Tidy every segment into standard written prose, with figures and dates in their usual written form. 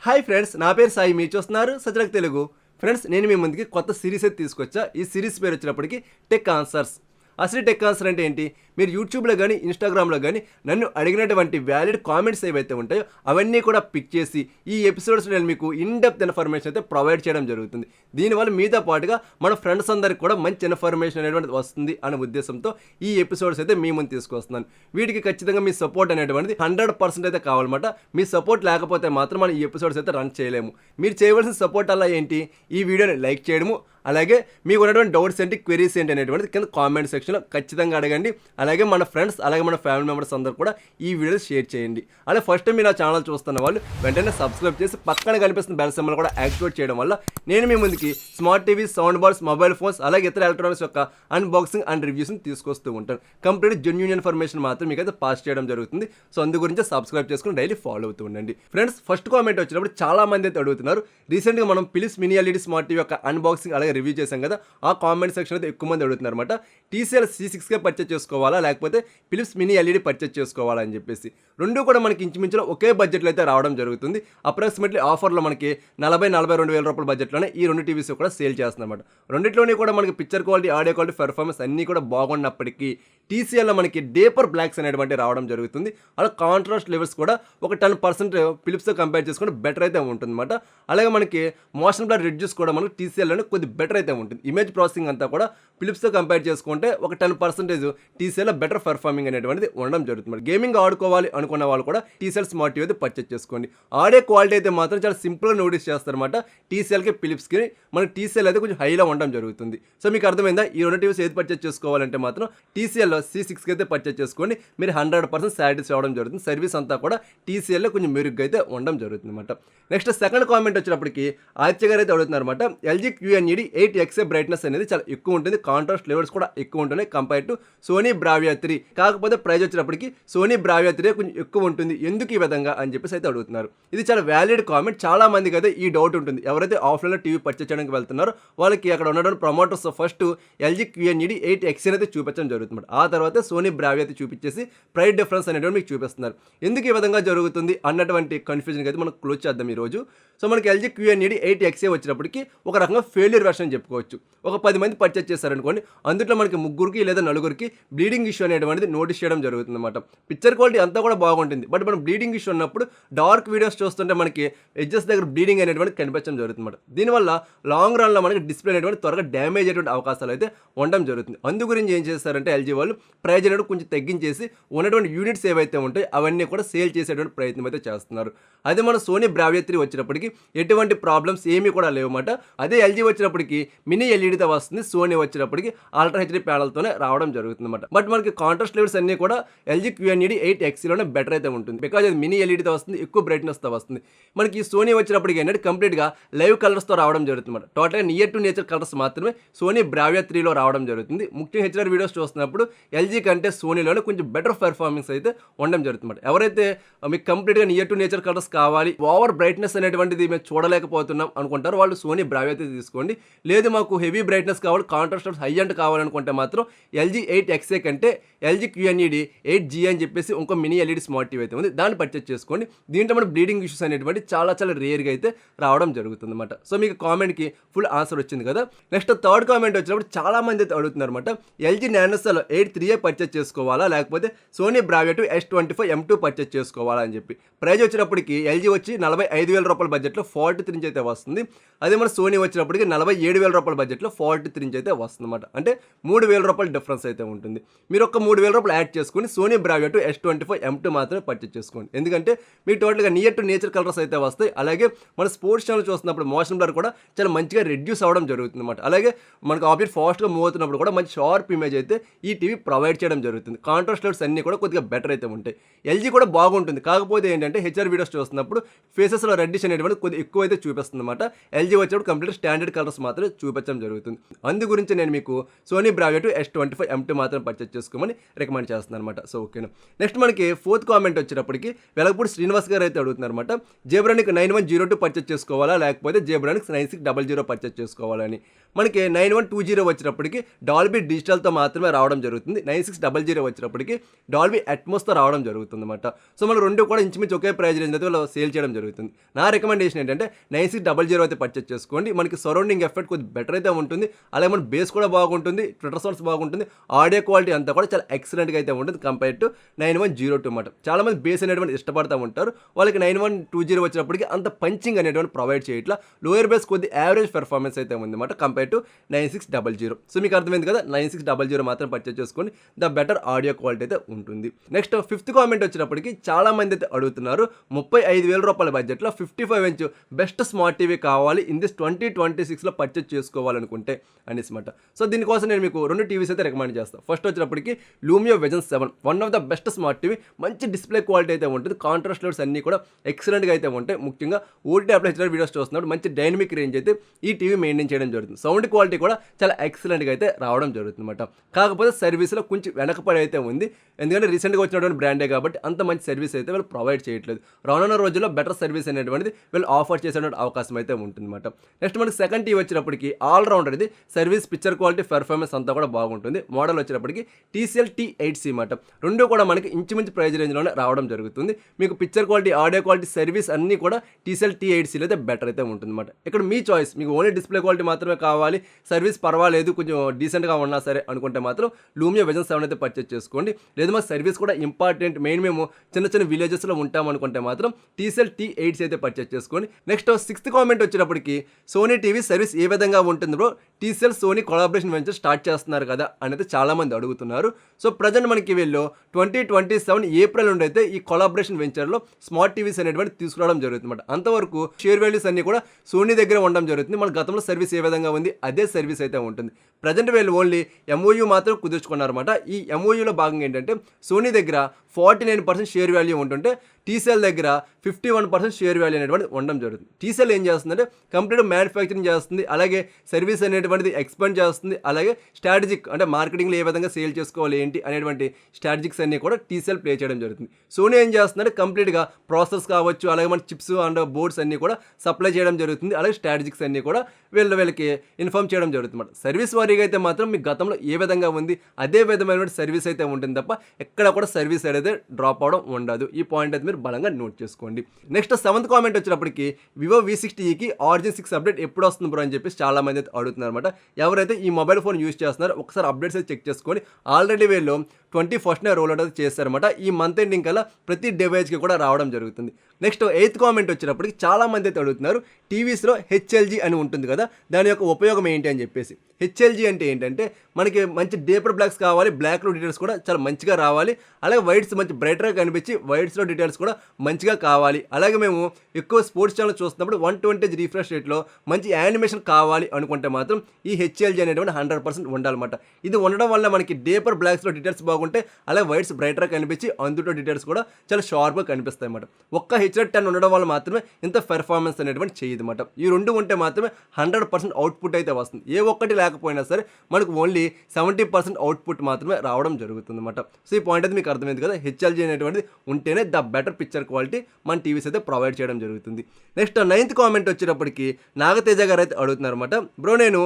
Hi friends, నా పేరు సాయి. మీరు చూస్తున్నారు సజలక్ తెలుగు. ఫ్రెండ్స్, నేను మీ ముందుకి కొత్త సిరీస్ అయితే తీసుకొచ్చా. ఈ సిరీస్ పేరు వచ్చినప్పటికీ టెక్ ఆన్సర్స్. అసలు టెక్ ఆన్సర్ అంటే ఏంటి? మీరు యూట్యూబ్లో కానీ ఇన్స్టాగ్రామ్లో కానీ నన్ను అడిగినటువంటి వ్యాలిడ్ కామెంట్స్ ఏవైతే ఉంటాయో అవన్నీ కూడా పిక్ చేసి ఈ ఎపిసోడ్స్లో నేను మీకు ఇన్ డెప్త్ ఇన్ఫర్మేషన్ అయితే ప్రొవైడ్ చేయడం జరుగుతుంది. దీనివల్ల మీతో పాటుగా మన ఫ్రెండ్స్ అందరికి కూడా మంచి ఇన్ఫర్మేషన్ అనేటువంటిది వస్తుంది అనే ఉద్దేశంతో ఈ ఎపిసోడ్స్ అయితే మీ ముందు తీసుకొస్తున్నాను. వీటికి ఖచ్చితంగా మీ సపోర్ట్ అనేటువంటిది 100% అయితే కావాలన్నమాట. మీ సపోర్ట్ లేకపోతే మాత్రం మనం ఈ ఎపిసోడ్స్ అయితే రన్ చేయలేము. మీరు చేయవలసిన సపోర్ట్ అలా ఏంటి? ఈ వీడియోని లైక్ చేయడము, అలాగే మీకు ఉన్నటువంటి డౌట్స్ ఏంటి, క్వెరీస్ ఏంటి అనేటువంటిది కింద కామెంట్ సెక్షన్లో ఖచ్చితంగా అడగండి. అలాగే మన ఫ్రెండ్స్ అలాగే మన ఫ్యామిలీ మెంబర్స్ అందరూ కూడా ఈ వీడియోని షేర్ చేయండి. అలాగే ఫస్ట్ టైం మీరు నా ఛానల్ చూస్తున్న వాళ్ళు వెంటనే సబ్స్క్రైబ్ చేసి పక్కన కనిపిస్తున్న బెల్ సింబల్ కూడా యాక్టివేట్ చేయడం వల్ల నేను మీ ముందుకి smart TV, sound bars, mobile phones అలాగే ఇతర ఎలక్ట్రానిక్స్ యొక్క అన్బాక్సింగ్ అండ్ రివ్యూస్ని తీసుకొస్తూ ఉంటాను. కంప్లీట్ జెన్యూన్ ఇన్ఫర్మేషన్ మాత్రం మీకైతే పాస్ చేయడం జరుగుతుంది. సో అందు గురించి సబ్స్క్రైబ్ చేసుకుని డైలీ ఫాలో అవుతూ ఉండండి. ఫ్రెండ్స్, ఫస్ట్ కామెంట్ వచ్చినప్పుడు చాలా మంది అయితే అడుగుతున్నారు. రీసెంట్గా మనం Philips mini LED smart TV యొక్క అన్బాక్సింగ్ అలాగే రివ్యూ చేశాం కదా, ఆ కామెంట్ సెక్షన్ అయితే ఎక్కువ మంది అడుగుతున్నారు అనమాట. TCL C6కే పర్చేస్ చేసుకోవాలా లేకపోతే ఫిలిప్స్ మినీ ఎల్ఈడి పర్చేస్ చేసుకోవాలా అని చెప్పేసి. రెండు కూడా మనకి ఇంచుమించులో ఒకే బడ్జెట్లో అయితే రావడం జరుగుతుంది. అప్రాక్సిమేట్లీ ఆఫర్లో మనకి 40-42 వేల రూపాయల బడ్జెట్లోనే ఈ రెండు టీవీస్ కూడా సేల్ చేస్తున్నమాట. రెండిట్లోనే కూడా మనకి picture quality, audio quality, performance అన్నీ కూడా బాగున్నప్పటికీ TCLలో మనకి డేపర్ బ్లాక్స్ అనేటువంటి రావడం జరుగుతుంది. అలా కాంట్రాస్ట్ లెవెల్స్ కూడా ఒక 10% ఫిలిప్స్తో కంపేర్ చేసుకుంటే బెటర్ అయితే ఉంటుంది అనమాట. అలాగే మనకి మోషన్ బ్లర్ రిడ్యూస్ కూడా మనకి TCLలోనే కొద్ది బెటర్ అయితే ఉంటుంది. ఇమేజ్ ప్రాసెసింగ్ అంతా కూడా ఫిలిప్స్తో కంపేర్ చేసుకుంటే ఒక 10% TCLలో బెటర్ పెర్ఫార్మింగ్ అనేటువంటిది ఉండడం జరుగుతుంది. గేమింగ్ ఆడుకోవాలి అనుకున్న వాళ్ళు కూడా TCL స్మార్ట్ టీవీ అయితే పర్చేస్ చేసుకోండి. ఆడియో క్వాలిటీ అయితే మాత్రం చాలా సింపుల్గా నోటీస్ చేస్తారన్నమాట. TCLకి ఫిలిప్స్కి మనకి TCL అయితే కొంచెం హైలో ఉండడం జరుగుతుంది. సో మీకు అర్థమైందా? ఈ రెండు టీవీస్ ఏది పర్చేస్ చేసుకోవాలంటే మాత్రం TCLలో C6కి అయితే పర్చేస్ చేసుకోండి. మీరు 100% సాటిస్ఫై అవ్వడం జరుగుతుంది. సర్వీస్ అంతా కూడా TCLలో కొంచెం మెరుగ్గా అయితే ఉండడం జరుగుతుంది అనమాట. నెక్స్ట్ సెకండ్ కామెంట్ వచ్చినప్పటికి ఆదిత్య గారు అయితే అడుగుతున్నారు అనమాట. LG QNED 8XA బ్రైట్నెస్ అనేది చాలా ఎక్కువ ఉంటుంది, కాంట్రాస్ట్ లెవెల్స్ కూడా ఎక్కువ ఉంటున్నాయి కంపేర్ టు సోనీ బ్రావియా 3. కాకపోతే ప్రైస్ వచ్చినప్పటికి సోనీ బ్రావియా 3 కొంచెం ఎక్కువ ఉంటుంది, ఎందుకు ఈ విధంగా అని చెప్పేసి అయితే అడుగుతున్నారు. ఇది చాలా వ్యాలిడ్ కామెంట్. చాలా మందికి అయితే ఈ డౌట్ ఉంటుంది. ఎవరైతే ఆఫ్లైన్లో టీవీ పర్చేస్ చేయడానికి వెళ్తున్నారో వాళ్ళకి అక్కడ ఉన్నటువంటి promoters first LG QNED 8XA అయితే చూపించడం జరుగుతుంది. ఆ తర్వాత సోనీ బ్రావియా అయితే చూపించేసి ప్రైస్ డిఫరెన్స్ అనేటువంటి మీకు చూపిస్తున్నారు. ఎందుకు ఈ విధంగా జరుగుతుంది అన్నటువంటి కన్ఫ్యూజన్ అయితే మనం క్లోజ్ చేద్దాం ఈరోజు. సో మనకి LG QNED 8XA వచ్చినప్పటికి ఒక రకంగా ఫెయిల్యూర్ వెర్షన్ చెప్పుకోవచ్చు. ఒక 10 మంది పర్చేస్ చేశారనుకోండి, అందులో మనకి ముగ్గురికి లేదా నలుగురికి బ్లీడింగ్ ఇష్యూ అనేటువంటిది నోటీస్ చేయడం జరుగుతుంది అనమాట. పిక్చర్ క్వాలిటీ అంతా కూడా బాగుంటుంది, బట్ మనం బ్లీడింగ్ ఇష్యూ ఉన్నప్పుడు డార్క్ వీడియోస్ చూస్తుంటే మనకి ఎడ్జెస్ దగ్గర బ్లీడింగ్ అనేటువంటి కనిపించడం జరుగుతుంది అనమాట. దీనివల్ల లాంగ్ రన్లో మనకి డిస్ప్లే అనేటువంటి త్వరగా డ్యామేజ్ అయ్యేటువంటి అవకాశాలు అయితే ఉండడం జరుగుతుంది. అందు గురించి ఏం చేస్తారంటే LG వాళ్ళు ప్రైజ్ అనేది కొంచెం తగ్గించేసి ఉన్నటువంటి యూనిట్స్ ఏవైతే ఉంటాయో అవన్నీ కూడా సేల్ చేసేటువంటి ప్రయత్నం అయితే చేస్తున్నారు. అదే మన సోనీ బ్రావియా 3 వచ్చినప్పటికి ఎటువంటి ప్రాబ్లమ్స్ ఏమీ కూడా లేవన్నమాట. అదే LG వచ్చినప్పటికి మినీ ఎల్ఈడితో వస్తుంది, సోనీ వచ్చినప్పటికి అల్ట్రా హెచ్డీ ప్యానల్తోనే రావడం జరుగుతుంది అనమాట. బట్ మనకి కాంట్రాస్ట్ లెవెల్స్ అన్నీ కూడా LG QNED 8XAలోనే బెటర్ అయితే ఉంటుంది, బికాజ్ అది మినీ ఎల్ఈడితో వస్తుంది, ఎక్కువ బ్రైట్నెస్తో వస్తుంది. మనకి సోనీ వచ్చినప్పటికి ఏంటంటే కంప్లీట్గా లైవ్ కలర్స్తో రావడం జరుగుతుంది అనమాట. టోటల్గా నియర్ టు నేచర్ కలర్స్ మాత్రమే సోనీ బ్రావియా 3లో రావడం జరుగుతుంది. ముఖ్యంగా HDR వీడియోస్ చూస్తున్నప్పుడు LG కంటే సోనీలోనే కొంచెం బెటర్ పెర్ఫార్మెన్స్ అయితే ఉండడం జరుగుతుంది. ఎవరైతే మీకు కంప్లీట్గా నియర్ టు నేచర్ కలర్స్ కావాలి, ఓవర్ బ్రైట్నెస్ అనేటువంటిది మేము చూడలేకపోతున్నాం అనుకుంటారు, వాళ్ళు సోనీ బ్రావియా అయితే తీసుకోండి. లేదు మాకు హెవీ బ్రైట్నెస్ కావాలి, కాంట్రాస్ట్ హై అండ్ కావాలనుకుంటే మాత్రం LG 8XA కంటే LG QNED 8G అని చెప్పేసి ఇంకో మినీ ఎల్ఈడి స్మార్ట్ టీవీ అయితే ఉంది, దాన్ని పర్చేస్ చేసుకోండి. దీంట్లో మన బ్లీడింగ్ ఇష్యూస్ అనేటువంటి చాలా చాలా రేర్గా అయితే రావడం జరుగుతుంది అనమాట. సో మీకు కామెంట్కి ఫుల్ ఆన్సర్ వచ్చింది కదా. నెక్స్ట్ థర్డ్ కామెంట్ వచ్చినప్పుడు చాలా మంది అయితే అడుగుతున్నారు అనమాట. LG NanoCell 8 పర్చేస్ చేసుకోవాలా లేకపోతే Sony Bravia 2 S25 M2 purchase చేసుకోవాలా అని చెప్పి. ప్రైజ్ వచ్చినప్పటికి LG వచ్చి 45,000 రూపాయల బడ్జెట్లో 43 ఇంచ్ అయితే వస్తుంది. అదే మన సోనీ వచ్చినప్పటికి 47,000 రూపాయల బడ్జెట్లో 43 ఇంచ్ అయితే వస్తుంది అనమాట. అంటే 3,000 రూపాయల డిఫరెన్స్ అయితే ఉంటుంది. మీరు ఒక 3,000 రూపాయలు యాడ్ చేసుకుని సోనీ బ్రావియా 2 S25 M2 మాత్రమే పర్చేస్ చేసుకోండి. ఎందుకంటే మీకు టోటల్గా నియర్ టు నేచర్ కలర్స్ అయితే వస్తాయి. అలాగే మన స్పోర్ట్స్ ఛానల్ చూస్తున్నప్పుడు మోషన్ బ్లర్ కూడా చాలా మంచిగా రెడ్యూస్ అవ్వడం జరుగుతుంది అనమాట. అలాగే మనకు ఆబ్జెక్ట్ ఫాస్ట్గా మూవ్ అవుతున్నప్పుడు కూడా మంచి షార్ప్ ఇమేజ్ అయితే ఈ టీవీ ప్రొవైడ్ చేయడం జరుగుతుంది. కాంట్రాస్ట్ లెవెల్స్ అన్నీ కూడా కొద్దిగా బెటర్ అయితే ఉంటాయి. LG కూడా బాగుంటుంది, కాకపోతే ఏంటంటే HDR వీడియోస్ చూస్తున్నప్పుడు ఫేసెస్లో రెడ్డిష్ అనేటువంటి కొద్దిగా ఎక్కువ అయితే చూపిస్తుంది అనమాట. LG వచ్చేప్పుడు కంప్లీట్ స్టాండర్డ్ కలర్స్ మాత్రం మాత్రమే చూపించడం జరుగుతుంది. అందు గురించి నేను మీకు సోనీ బ్రావియో S25 M2 మాత్రం పర్చేస్ చేసుకోమని రికమెండ్ చేస్తున్నాను అనమాట. సో ఓకేనా. నెక్స్ట్ మనకి 4th కామెంట్ వచ్చేటప్పటికి వెలగపూడి శ్రీనివాస్ గారు అయితే అడుగుతున్నారు అనమాట. జేబ్రానిక్ 9102 పర్చేస్ చేసుకోవాలా లేకపోతే జేబ్రానిక్ 9600 పర్చేస్ చేసుకోవాలని. మనకి 9120 వచ్చినప్పటికి డాల్బీ డిజిటల్తో మాత్రమే రావడం జరుగుతుంది. 9600 వచ్చినప్పటికి డాల్బీ అట్మోస్తో రావడం జరుగుతుంది అనమాట. సో మనకు రెండు కూడా ఇంచుమించు ఒకే ప్రైజ్ రేంజ్ అయితే వాళ్ళు సేల్ చేయడం జరుగుతుంది. నా రికమెండేషన్ ఏంటంటే 9600 అయితే పర్చేస్ చేసుకోండి. మనకి సరౌండింగ్ ఎఫెక్ట్ కొద్దిగా బెటర్ అయితే ఉంటుంది. అలాగే మన బేస్ కూడా బాగుంటుంది, ట్విట్టర్ సౌండ్స్ బాగుంటుంది, ఆడియో క్వాలిటీ అంతా కూడా చాలా ఎక్సలెంట్గా అయితే ఉంటుంది కంపేర్ టు 9102 అనమాట. చాలామంది బేస్ అనేటువంటి ఇష్టపడుతూ ఉంటారు. వాళ్ళకి 9120 వచ్చినప్పటికి అంత పంచింగ్ అనేటువంటి ప్రొవైడ్ చేయట్లా. లోయర్ బేస్ కొద్ది యావరేజ్ పెర్ఫార్మెన్స్ అయితే ఉంది అనమాట కంపేర్ టు 9600. సో మీకు అర్థమైంది కదా, 9600 మాత్రం పర్చేస్ చేసుకోండి. ద బెటర్ ఆడియో క్వాలిటీ అయితే ఉంటుంది. నెక్స్ట్ 5th కామెంట్ వచ్చినప్పటికి చాలా మంది అయితే అడుగుతున్నారు 35,000 రూపాయల బడ్జెట్లో 55 ఇంచ్ బెస్ట్ స్మార్ట్ టీవీ కావాలి ఇన్ దిస్ 2026లో పర్చేస్ చేసుకోవాలనుకుంటే అనేసి మాట. సో దీనికోసం నేను మీకు 2 టీవీస్ అయితే రికమెండ్ చేస్తాను. ఫస్ట్ వచ్చినప్పటికి Lumio Vision 7 one of the best smart TV. మంచి డిస్ప్లే క్వాలిటీ అయితే ఉంటుంది. కాంట్రాస్ట్ లెవెల్స్ అన్నీ కూడా ఎక్సలెంట్గా అయితే ఉంటాయి. ముఖ్యంగా ఓటీటీ యాప్లో హెచ్డీ వీడియోస్ చూస్తున్నప్పుడు మంచి డైనమిక్ రేంజ్ అయితే ఈ టీవీ మెయింటైన్ చేయడం జరుగుతుంది. సౌండ్ క్వాలిటీ కూడా చాలా ఎక్సలెంట్గా అయితే రావడం జరుగుతుంది అనమాట. కాకపోతే సర్వీస్లో కొంచెం వెనకపడి అయితే ఉంది. ఎందుకంటే రీసెంట్గా వచ్చినటువంటి బ్రాండే కాబట్టి అంత మంచి సర్వీస్ అయితే వీళ్ళు ప్రొవైడ్ చేయట్లేదు. రానున్న రోజుల్లో బెటర్ సర్వీస్ అనేటువంటిది వీళ్ళు ఆఫర్ చేసేటువంటి అవకాశం అయితే ఉంటుందన్నమాట. నెక్స్ట్ మనకి సెకండ్ టీవీ వచ్చినప్పటికి ఆల్రౌండర్ ఇది. సర్వీస్, పిక్చర్ క్వాలిటీ, పెర్ఫార్మెన్స్ అంతా కూడా బాగుంటుంది. మోడల్ వచ్చినప్పటికి TCL T8C అన్నమాట. రెండు కూడా మనకి ఇంచుమించు ప్రైజ్ రేంజ్లోనే రావడం జరుగుతుంది. మీకు picture quality, audio quality, service అన్నీ కూడా TCL T8Cలో అయితే బెటర్ అయితే ఉంటుందన్నమాట. ఇక్కడ మీ చాయిస్. మీకు ఓన్లీ డిస్ప్లే క్వాలిటీ మాత్రమే కావాలి, సర్వీస్ పర్వాలేదు, కొంచెం డీసెంట్గా ఉన్నా సరే అనుకుంటే మాత్రం లూమియో విజన్ 7 అయితే పర్చేస్ చేసుకోండి. లేదు మా సర్వీస్ కూడా ఇంపార్టెంట్, మెయిన్ మేము చిన్న చిన్న విలేజెస్లో ఉంటాం అనుకుంటే మాత్రం TCL T8C అయితే పర్చేస్ చేసుకోండి. నెక్స్ట్ 6th కామెంట్ వచ్చేటప్పటికి సోనీ టీవీ సర్వీస్ ఏ విధంగా ఉంటుంది bro, TCL Sony collaboration venture start చేస్తున్నారు కదా అనేది చాలామంది అడుగుతున్నారు. సో ప్రజెంట్ మనకి వీళ్ళు 2027 ఏప్రిల్ నుండి అయితే ఈ కొలాబరేషన్ వెంచర్లో స్మార్ట్ టీవీస్ అనేటువంటి తీసుకురావడం జరుగుతుంది. అంతవరకు షేర్ వాల్యూస్ అన్ని కూడా సోనీ దగ్గర ఉండడం జరుగుతుంది. మన గతంలో సర్వీస్ ఏ విధంగా ఉంది అదే సర్వీస్ అయితే ఉంటుంది. ప్రజెంట్ వీళ్ళు ఓన్లీ MOU మాత్రం కుదుర్చుకున్నారన్నమాట. ఈ MOUలో భాగంగా ఏంటంటే సోనీ దగ్గర 49% షేర్ వాల్యూ ఉంటుంటే TCL దగ్గర 51% షేర్ వాల్యూ అనేటువంటి ఉండడం జరుగుతుంది. TCL ఏం చేస్తుందంటే కంప్లీట్ మ్యానుఫ్యాక్చరింగ్ చేస్తుంది, అలాగే సర్వీస్ అనేటువంటిది ఎక్స్పాండ్ చేస్తుంది, అలాగే స్ట్రాటజిక్ అంటే మార్కెటింగ్లో ఏ విధంగా సేల్ చేసుకోవాలి ఏంటి అనేటువంటి స్ట్రాటజిక్స్ అన్నీ కూడా TCL ప్లే చేయడం జరుగుతుంది. సోనీ ఏం చేస్తుందంటే కంప్లీట్గా ప్రాసెస్ కావచ్చు, అలాగే మన చిప్స్ అండ్ బోర్డ్స్ అన్నీ కూడా సప్లై చేయడం జరుగుతుంది, అలాగే స్ట్రాటజిక్స్ అన్నీ కూడా వీళ్ళకి ఇన్ఫార్మ్ చేయడం జరుగుతుంది. సర్వీస్ వారీగా అయితే మాత్రం మీకు గతంలో ఏ విధంగా ఉంది అదే విధమైన సర్వీస్ అయితే ఉంటుంది తప్ప ఎక్కడ కూడా సర్వీస్ అయితే డ్రాప్ అవడం ఉండదు. ఈ పాయింట్ అయితే మీరు బలంగా నోట్ చేసుకోండి. నెక్స్ట్ 7th కామెంట్ వచ్చినప్పటికి వివో V60కి ఆరిజిన్ 6 అప్డేట్ ఎప్పుడు వస్తుంది బ్రో అని చెప్పి చాలా మంది అయితే అడుగుతున్నారు అనమాట. ఎవరైతే ఈ మొబైల్ ఫోన్ యూజ్ చేస్తున్నారో ఒకసారి అప్డేట్స్ అయితే చెక్ చేసుకొని ఆల్రెడీ వీళ్ళు 21st రోల్ అవుట్ అయితే చేస్తారన్నమాట. ఈ మంత్ ఎండింగ్ కల్లా ప్రతి డివైస్కి కూడా రావడం జరుగుతుంది. నెక్స్ట్ 8th కామెంట్ వచ్చినప్పటికి చాలా మంది అయితే అడుగుతున్నారు టీవీస్లో HLG అని ఉంటుంది కదా, దాని యొక్క ఉపయోగం ఏంటి అని చెప్పేసి. HLG అంటే ఏంటంటే మనకి మంచి డీపర్ బ్లాక్స్ కావాలి, బ్లాక్లో డీటెయిల్స్ కూడా చాలా మంచిగా రావాలి, అలాగే వైట్స్ మంచి బ్రైట్గా కనిపించి వైట్స్లో డీటెయిల్స్ కూడా మంచిగా కావాలి, అలాగే మేము ఎక్కువ స్పోర్ట్స్ ఛానల్ చూస్తున్నప్పుడు 120 రిఫ్రెష్ రేట్లో మంచి యానిమేషన్ కావాలి అనుకుంటే మాత్రం ఈ HLG అనేటువంటి 100% ఉండాలన్నమాట. ఇది ఉండడం వల్ల మనకి డీపర్ బ్లాక్స్లో డీటెయిల్స్ బాగుంటాయి, అలాగే వైట్స్ బ్రైట్గా కనిపించి అందులో డీటెయిల్స్ కూడా చాలా షార్ప్గా కనిపిస్తాయి అన్నమాట. ఒక్క HZ10 ఉండడం వల్ల మాత్రమే ఇంత పెర్ఫార్మెన్స్ అనేటువంటి చేయదు అన్నమాట. ఈ రెండు ఉంటే మాత్రమే 100% అవుట్పుట్ అయితే వస్తుంది. ఏ ఒక్కటి లేకపోయినా సరే మనకు ఓన్లీ 70% అవుట్పుట్ మాత్రమే రావడం జరుగుతుంది అన్నమాట. సో ఈ పాయింట్ అయితే మీకు అర్థమైంది కదా, HLG అనేటువంటిది ఉంటేనే ద బెటర్ పిక్చర్ క్వాలిటీ మన టీవీస్ అయితే ప్రొవైడ్ చేయడం జరుగుతుంది. నెక్స్ట్ 9th కామెంట్ వచ్చేటప్పటికి నాగతేజ గారు అయితే అడుగుతున్నారు అనమాట. బ్రో నేను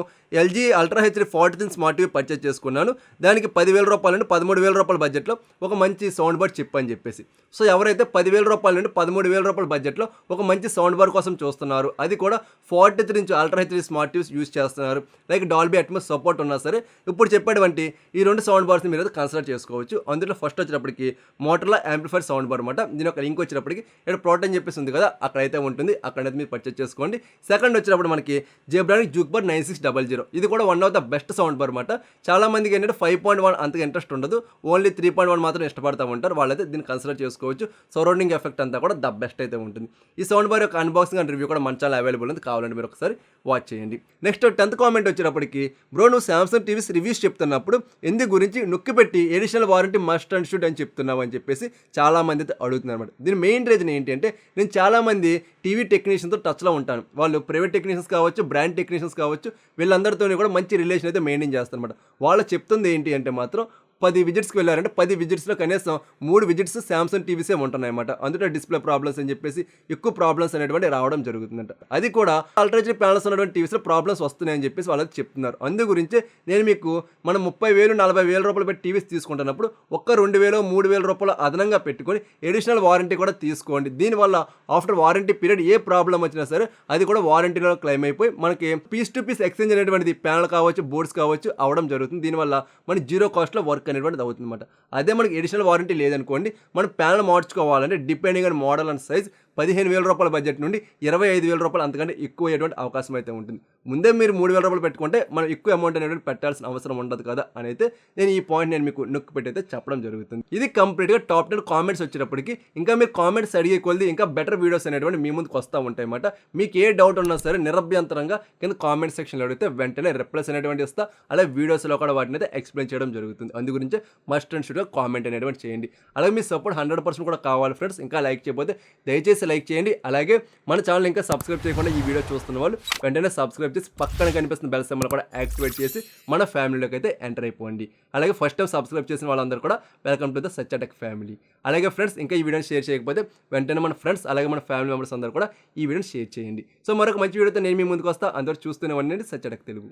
LG ultra HD 40 smart TV purchase చేసుకున్నాను, దానికి 10,000 రూపాయల నుండి 13,000 రూపాయల బడ్జెట్లో ఒక మంచి సౌండ్ బార్ చిప్ అని చెప్పేసి. సో ఎవరైతే 10,000 రూపాయల నుండి 13,000 రూపాయల బడ్జెట్లో ఒక మంచి సౌండ్ బార్ కోసం చూస్తున్నారు, అది కూడా 43 inch ultra HD smart TVs use చేస్తున్నారు, లైక్ డాల్బీ అట్మోస్ సపోర్ట్ ఉన్నా సరే ఇప్పుడు చెప్పేటువంటి ఈ రెండు సౌండ్ బార్స్ని మీరు అయితే కన్సిడర్ చేసుకోవచ్చు. అందులో ఫస్ట్ వచ్చేటప్పటికి మోటరోలా యాంప్లిఫైర్ సౌండ్ బార్ అనమాట. దీని ఒక లింక్ వచ్చేటప్పటికి ఇక్కడ ప్రోటైన్ చెప్పేసి ఉంది కదా, అక్కడైతే ఉంటుంది, అక్కడైతే మీరు పర్చేస్ చేసుకోండి. సెకండ్ వచ్చినప్పుడు మనకి జేబ్రానిక్ జూక్ బార్ 9600, ఇది కూడా one of the best sound bar అనమాట. చాలా మందికి ఏంటంటే 5.1 అంతగా ఇంట్రెస్ట్ ఉండదు, ఓన్లీ 3.1 మాత్రం ఇష్టపడతా ఉంటారు, వాళ్ళైతే దీన్ని కన్సిడర్ చేసుకోవచ్చు. సరౌండింగ్ ఎఫెక్ట్ అంతా కూడా ద బెస్ట్ అయితే ఉంటుంది. ఈ సౌండ్ బార్ యొక్క అన్బాక్సింగ్ అండ్ రివ్యూ కూడా మన ఛానల్ అవైలబుల్ ఉంది, కావాలంటే మీరు ఒకసారి వాచ్ చేయండి. నెక్స్ట్ 10th కామెంట్ వచ్చేటప్పటికి, బ్రో నువ్వు సామ్సంగ్ టీవీస్ రివ్యూస్ చెప్తున్నప్పుడు ఎందుకు గురించి నొక్కిపెట్టి additional warranty must and should అని చెప్తున్నావు అని చెప్పేసి చాలామంది అయితే అడుగుతున్నారు అనమాట. దీని మెయిన్ రీజన్ ఏంటి అంటే, నేను చాలామంది టీవీ టెక్నీషియన్తో టచ్లో ఉంటాను. వాళ్ళు ప్రైవేట్ టెక్నీషియన్స్ కావచ్చు, బ్రాండ్ టెక్నీషియన్స్ కావచ్చు, వీళ్ళందరితో కూడా మంచి రిలేషన్ అయితే మెయింటైన్ చేస్తాను అనమాట. వాళ్ళు చెప్తుంది ఏంటి అంటే మాత్రం 10 విజిట్స్కి వెళ్ళారంటే 10 విజిట్స్లో కనీసం 3 విజిట్స్ సామ్సంగ్ టీవీసే ఉంటున్నాయన్నమాట. అందులో డిస్ప్లే ప్రాబ్లమ్స్ అని చెప్పేసి ఎక్కువ ప్రాబ్లమ్స్ అనేటువంటి రావడం జరుగుతుందంట. అది కూడా అల్ట్రాజెడ్ ప్యానల్స్ ఉన్నటువంటి టీవీస్లో ప్రాబ్లమ్స్ వస్తున్నాయని చెప్పేసి వాళ్ళు చెప్తున్నారు. అందు గురించి నేను మీకు మనం 30,000 40,000 రూపాయలు పెట్టి టీవీస్ తీసుకుంటున్నప్పుడు ఒక్క 2,000 3,000 రూపాయలు అదనంగా పెట్టుకొని ఎడిషనల్ వారంటీ కూడా తీసుకోండి. దీనివల్ల ఆఫ్టర్ వారంటీ పీరియడ్ ఏ ప్రాబ్లం వచ్చినా సరే అది కూడా వారంటీలో క్లెయిమ్ అయిపోయి మనకి పీస్ టు పీస్ ఎక్స్చేంజ్ అనేటువంటిది ప్యానల్ కావచ్చు, బోర్డ్స్ కావచ్చు అవడం జరుగుతుంది. దీనివల్ల మన జీరో కాస్ట్లో వర్క్ అనేటువంటిది అవుతుంది అనమాట. అదే మనకి ఎడిషనల్ వారంటీ లేదనుకోండి, మనం ప్యానల్ మార్చుకోవాలంటే depending on model and size 15,000 రూపాయల బడ్జెట్ నుండి 25,000 రూపాయలు అంతకంటే ఎక్కువ అయ్యేటువంటి అవకాశం అయితే ఉంటుంది. ముందే మీరు 3,000 రూపాయలు పెట్టుకుంటే మనం ఎక్కువ అమౌంట్ అనేటువంటి పెట్టాల్సిన అవసరం ఉండదు కదా అని అయితే నేను ఈ పాయింట్ నేను మీకు నొక్కి పెట్టి అయితే చెప్పడం జరుగుతుంది. ఇది కంప్లీట్గా టాప్ 10 కామెంట్స్ వచ్చేటప్పటికి ఇంకా మీరు కామెంట్స్ అడిగే కొద్ది ఇంకా బెటర్ వీడియోస్ అనేటువంటి మీ ముందుకు వస్తూ ఉంటాయి అన్నమాట. మీకు ఏ డౌట్ ఉన్నా సరే నిరభ్యంతరంగా కింద కామెంట్ సెక్షన్లో అడిగితే వెంటనే రిప్లైస్ అనేటువంటి ఇస్తా. అలాగే వీడియోస్లో కూడా వాటిని అయితే ఎక్స్ప్లెయిన్ చేయడం జరుగుతుంది. అందు గురించి మస్ట్ అండ్ షుడ్గా కామెంట్ అనేటువంటి చేయండి. అలాగే మీ సపోర్ట్ 100% కూడా కావాలి ఫ్రెండ్స్. ఇంకా లైక్ చేయకపోతే దయచేసి లైక్ చేయండి. అలాగే మన ఛానల్ ఇంకా సబ్స్క్రైబ్ చేయకుండా ఈ వీడియో చూస్తున్న వాళ్ళు వెంటనే సబ్స్క్రైబ్ చేసి పక్కన కనిపిస్తున్న బెల్ సింబల్ కూడా యాక్టివేట్ చేసి మన ఫ్యామిలీలోకి అయితే ఎంటర్ అయిపోండి. అలాగే ఫస్ట్ టైం సబ్స్క్రైబ్ చేసిన వాళ్ళందరూ కూడా వెల్కమ్ టు ద సత్యటెక్ ఫ్యామిలీ. అలాగే ఫ్రెండ్స్ ఇంకా ఈ వీడియోని షేర్ చేయకపోతే వెంటనే మన ఫ్రెండ్స్ అలాగే మన ఫ్యామిలీ మెంబర్స్ అందరూ కూడా ఈ వీడియోని షేర్ చేయండి. సో మరొక మంచి వీడియోతో నేను మీ ముందుకు వస్తా. అందరూ చూస్తూనే ఉండండి సత్యటెక్ తెలుగు.